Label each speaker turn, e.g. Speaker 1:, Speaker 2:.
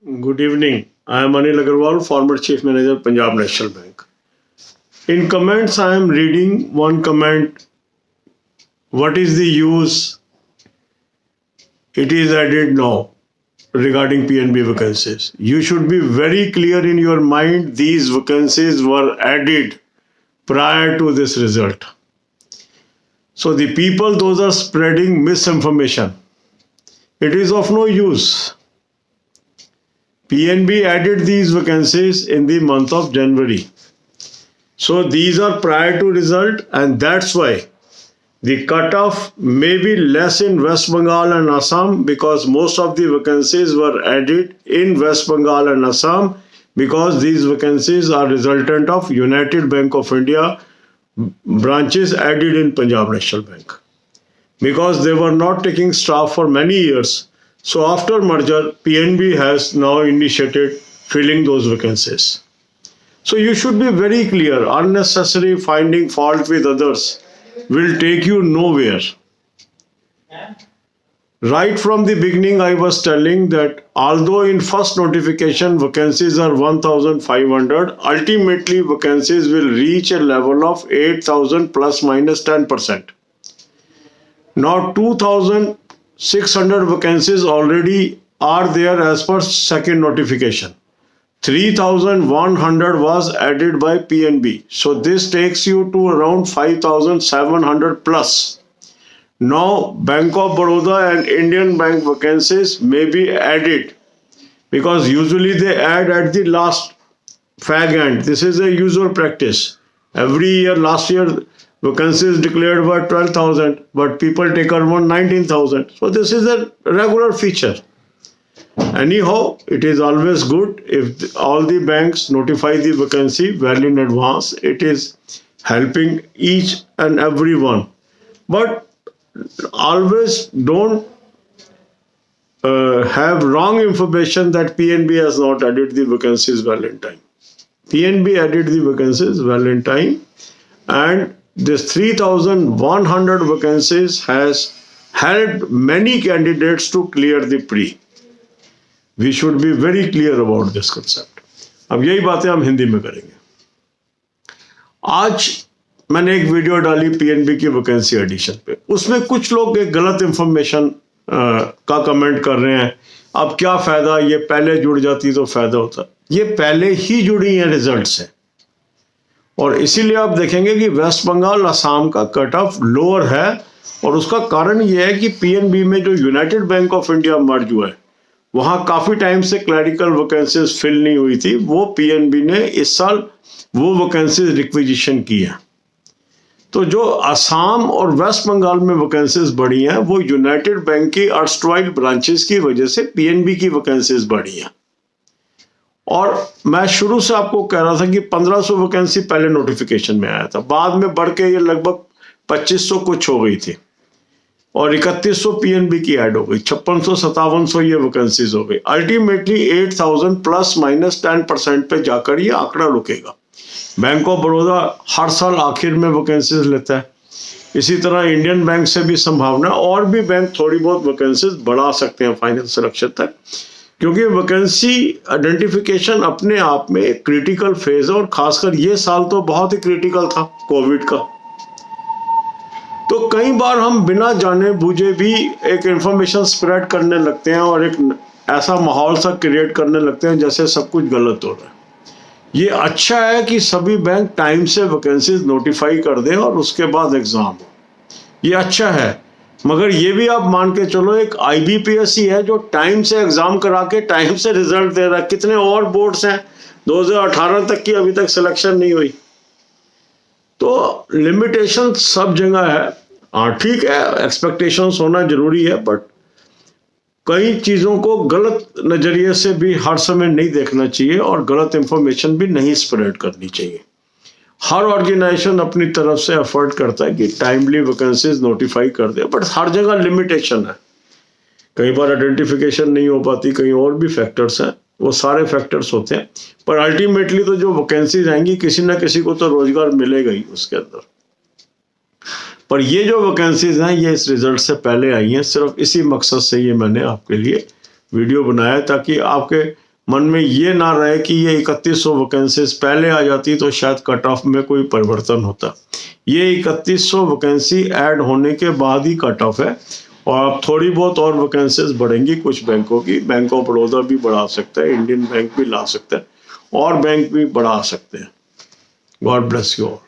Speaker 1: Good evening. I am Anil Agarwal, former Chief Manager, Punjab National Bank. In comments, I am reading one comment. What is the use? It is added now regarding PNB vacancies. You should be very clear in your mind. These vacancies were added prior to this result. So the people, those are spreading misinformation. It is of no use. PNB added these vacancies in the month of January. So these are prior to result, and that's why the cutoff may be less in West Bengal and Assam, because most of the vacancies were added in West Bengal and Assam, because these vacancies are resultant of United Bank of India branches added in Punjab National Bank, because they were not taking staff for many years. So after merger, PNB has now initiated filling those vacancies. So you should be very clear. Unnecessary finding fault with others will take you nowhere. Right from the beginning, I was telling that although in first notification vacancies are 1,500, ultimately vacancies will reach a level of 8,000 plus minus 10%. Now 2,600 vacancies already are there as per second notification. 3,100 was added by PNB. So this takes you to around 5,700 plus. Now Bank of Baroda and Indian Bank vacancies may be added, because usually they add at the last fag end. This is a usual practice. Every year, last year, vacancies declared were 12,000, but people take around 19,000. So this is a regular feature. Anyhow, it is always good if all the banks notify the vacancy well in advance. It is helping each and every one. But always don't have wrong information that PNB has not added the vacancies well in time. PNB added the vacancies well in time, and this 3,100 vacancies has helped many candidates to clear the pre. We should be very clear about this concept. अब यही बातें हम हिंदी में करेंगे. आज मैंने एक video डाली पीएनबी की वैकेंसी एडिशन पे. उसमें कुछ लोग एक गलत इंफॉर्मेशन का कमेंट कर रहे हैं. अब क्या फायदा, ये पहले जुड़ जाती तो फायदा होता. ये पहले ही जुड़ी हैं रिजल्ट से, और इसीलिए आप देखेंगे कि वेस्ट बंगाल असम का कट ऑफ लोअर है. और उसका कारण ये है कि पीएनबी में जो यूनाइटेड बैंक ऑफ इंडिया मर्ज हुआ है, वहां काफी टाइम से क्लरिकल वैकेंसीज फिल नहीं हुई थी. वो पीएनबी ने इस साल वो वैकेंसीज रिक्विजिशन की है. तो जो असम और वेस्ट बंगाल में वैकेंसीज बढ़ी हैं, वो यूनाइटेड बैंक की अर्स्टवाइल ब्रांचेस की वजह से पीएनबी की वैकेंसीज बढ़ी हैं. और मैं शुरू से आपको कह रहा था कि 1,500 वैकेंसी पहले नोटिफिकेशन में आया था, बाद में बढ़ के ये लगभग 2,500 कुछ हो गई थी, और 3,100 पीएनबी की ऐड हो गई. 5,600-5,700 ये वैकेंसीज हो गई. अल्टीमेटली 8,000 प्लस माइनस 10% पे जाकर ये आंकड़ा रुकेगा. बैंक ऑफ बड़ौदा हर साल आखिर में वैकेंसीज लेता है. इसी तरह इंडियन बैंक से भी संभावना, और भी बैंक थोड़ी बहुत वैकेंसीज बढ़ा सकते हैं फाइनल सिलेक्शन तक, क्योंकि वैकेंसी आइडेंटिफिकेशन अपने आप में एक क्रिटिकल फेज है. और खासकर ये साल तो बहुत ही क्रिटिकल था कोविड का. तो कई बार हम बिना जाने बूझे भी एक इंफॉर्मेशन स्प्रेड करने लगते हैं, और एक ऐसा माहौल सा क्रिएट करने लगते हैं जैसे सब कुछ गलत हो रहा है. ये अच्छा है कि सभी बैंक टाइम से वैकेंसीज नोटिफाई कर दें और उसके बाद एग्जाम हो. ये अच्छा है, मगर ये भी आप मान के चलो एक IBPS ही है जो टाइम से एग्जाम करा के टाइम से रिजल्ट दे रहा है. कितने और बोर्ड्स हैं 2018 तक की अभी तक सिलेक्शन नहीं हुई. तो लिमिटेशन सब जगह है. हाँ ठीक है, एक्सपेक्टेशंस होना जरूरी है, बट कई चीज़ों को गलत नज़रिए से भी हर समय नहीं देखना चाहिए, और गलत इंफॉर्मेशन भी नहीं स्प्रेड करनी चाहिए. हर ऑर्गेनाइजेशन अपनी तरफ से एफर्ट करता है कि टाइमली वैकेंसीज नोटिफाई कर दे, बट हर जगह लिमिटेशन है. कई बार आइडेंटिफिकेशन नहीं हो पाती, कहीं और भी फैक्टर्स हैं. वो सारे फैक्टर्स होते हैं, पर अल्टीमेटली तो जो वैकेंसीज आएंगी किसी ना किसी को तो रोजगार मिलेगा ही उसके अंदर. पर ये जो वैकेंसीज हैं ये इस रिजल्ट से पहले आई हैं. सिर्फ इसी मकसद से ये मैंने आपके लिए वीडियो बनाया, ताकि आपके मन में ये ना रहे कि ये 3100 वैकेंसीज पहले आ जाती तो शायद कट ऑफ में कोई परिवर्तन होता। ये 3100 वैकेंसी ऐड होने के बाद ही कट ऑफ है, और अब थोड़ी बहुत और वैकेंसीज बढ़ेंगी कुछ बैंकों की। बैंक ऑफ बड़ौदा भी बढ़ा सकता है, इंडियन बैंक भी ला सकता है, और बैंक भी बढ़ा सकते हैं। God bless you all.